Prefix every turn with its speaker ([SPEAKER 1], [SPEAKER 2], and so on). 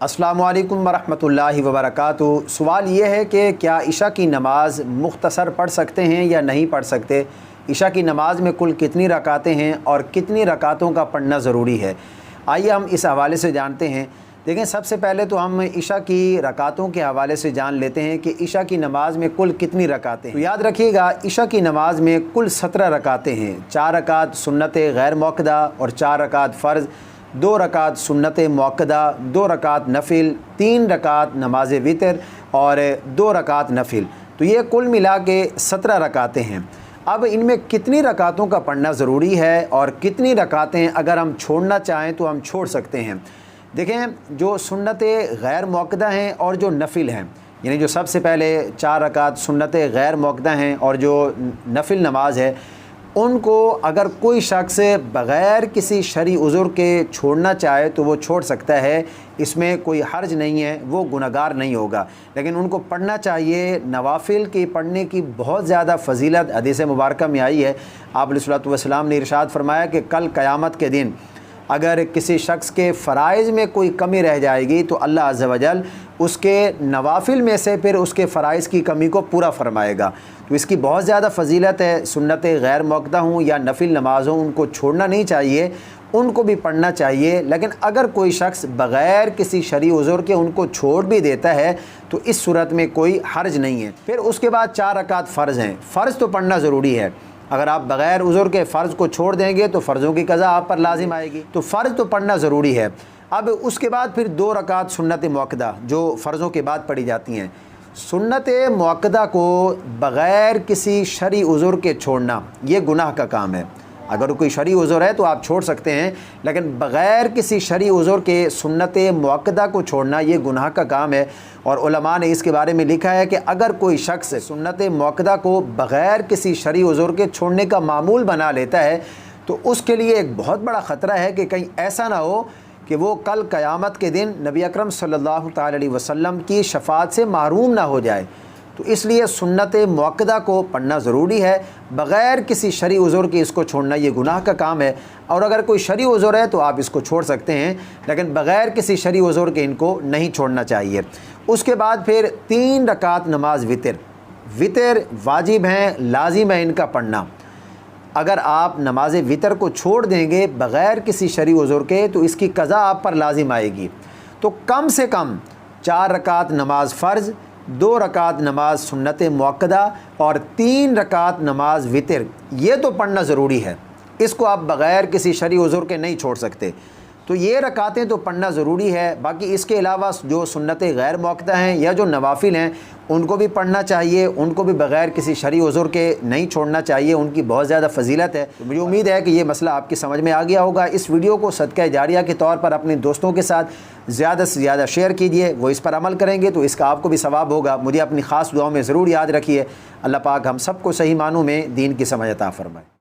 [SPEAKER 1] अस्सलामु अलैकुम वरहमतुल्लाहि वबरकातुहू। सवाल ये है कि क्या इशा की नमाज़ मुख्तसर पढ़ सकते हैं या नहीं पढ़ सकते। इशा की नमाज़ में कुल कितनी रकातें हैं और कितनी रकातों का पढ़ना ज़रूरी है। आइए हम इस हवाले से जानते हैं। देखें, सबसे पहले तो हम इशा की रकातों के हवाले से जान लेते हैं कि इशा की नमाज़ में कुल कितनी रकातें हैं। तो याद रखिएगा, इशा की नमाज़ में कुल 17 रकातें हैं। 4 रकात सुन्नत गैर मौक़दा और 4 रकात फ़र्ज़, 2 रकात सुन्नत मौक़दा, 2 रकात नफिल, 3 रकात नमाज वितर और 2 रकात नफिल। तो ये कुल मिला के 17 रकातें हैं। अब इनमें कितनी रकातों का पढ़ना ज़रूरी है और कितनी रकातें अगर हम छोड़ना चाहें तो हम छोड़ सकते हैं। देखें, जो सुन्नत गैर मौक़दा हैं और जो नफिल हैं, यानी जो सबसे पहले 4 रकात सुन्नत गैर मौक़दा हैं और जो नफिल नमाज है, उनको अगर कोई शख्स बग़ैर किसी शरई उज़्र के छोड़ना चाहे तो वो छोड़ सकता है। इसमें कोई हर्ज नहीं है, वो गुनहगार नहीं होगा। लेकिन उनको पढ़ना चाहिए। नवाफिल की पढ़ने की बहुत ज़्यादा फ़जीलत हदीस मुबारक में आई है। आप अलैहिस्सलातु वस्सलाम ने इरशाद फरमाया कि कल क़यामत के दिन अगर किसी शख्स के फ़राइज़ में कोई कमी रह जाएगी तो अल्लाह अज़्ज़ा वजल उसके नवाफिल में से फिर उसके फ़राइज़ की कमी को पूरा फरमाएगा। तो इसकी बहुत ज़्यादा फ़जीलत है। सुन्नत गैर मौक़दा हूँ या नफिल नमाज हो, उनको छोड़ना नहीं चाहिए, उनको भी पढ़ना चाहिए। लेकिन अगर कोई शख्स बग़ैर किसी शरई उज़्र के उनको छोड़ भी देता है तो इस सूरत में कोई हर्ज नहीं है। फिर उसके बाद 4 रकात फ़र्ज़ हैं। फ़र्ज़ तो पढ़ना ज़रूरी है। अगर आप बग़ैर उज़्र के फ़र्ज़ को छोड़ देंगे तो फ़र्ज़ों की क़ज़ा आप पर लाजिम आएगी। तो फ़र्ज़ तो पढ़ना ज़रूरी है। अब उसके बाद फिर 2 रकात सुन्नत मौक़दा जो फ़र्ज़ों के बाद पढ़ी जाती हैं। सुन्नत मौक़दा को बग़ैर किसी शरई उज़्र के छोड़ना ये गुनाह का काम है। अगर कोई शरई उज़्र है तो आप छोड़ सकते हैं, लेकिन बग़ैर किसी शरई उज़्र के सुन्नत मौक़दा को छोड़ना ये गुनाह का काम है। और उलमा ने इसके बारे में लिखा है कि अगर कोई शख्स सुन्नत मौक़दा को बग़ैर किसी शरई उज़्र के छोड़ने का मामूल बना लेता है तो उसके लिए एक बहुत बड़ा ख़तरा है कि कहीं ऐसा ना हो कि वो कल क़यामत के दिन नबी अकरम सल्लल्लाहु तआला अलैहि वसल्लम की शफ़ाअत से महरूम ना हो जाए। तो इसलिए सुन्नत मौक़दा को पढ़ना ज़रूरी है। बग़ैर किसी शरई उज़्र के इसको छोड़ना ये गुनाह का काम है। और अगर कोई शरई उज़्र है तो आप इसको छोड़ सकते हैं, लेकिन बग़ैर किसी शरई उज़्र के इनको नहीं छोड़ना चाहिए। उसके बाद फिर 3 रकात नमाज वितर। वितर वाजिब हैं, लाजिम है इनका पढ़ना। अगर आप नमाज वितर को छोड़ देंगे बग़ैर किसी शरई उज़्र के तो इसकी क़ज़ा आप पर लाजिम आएगी। तो कम से कम 4 रकात नमाज फ़र्ज़, 2 रकात नमाज सुन्नत मौक़दा और 3 रकात नमाज वितर, ये तो पढ़ना ज़रूरी है। इसको आप बग़ैर किसी शरई उज़्र के नहीं छोड़ सकते। तो ये रकातें तो पढ़ना ज़रूरी है। बाकी इसके अलावा जो सुन्नत गैर मौक़दा हैं या जो नवाफिल हैं उनको भी पढ़ना चाहिए, उनको भी बग़ैर किसी शरई उज़्र के नहीं छोड़ना चाहिए। उनकी बहुत ज़्यादा फ़जीलत है। तो मुझे उम्मीद है कि ये मसला आपकी समझ में आ गया होगा। इस वीडियो को सदका जारिया के तौर पर अपने दोस्तों के साथ ज़्यादा से ज़्यादा शेयर कीजिए। वो इस पर अमल करेंगे तो इसका आपको भी सवाब होगा। मुझे अपनी ख़ास दुआओं में ज़रूर याद रखिए। अल्लाह पाक हम सबको सही मानों में दीन की समझ अता फ़रमाए।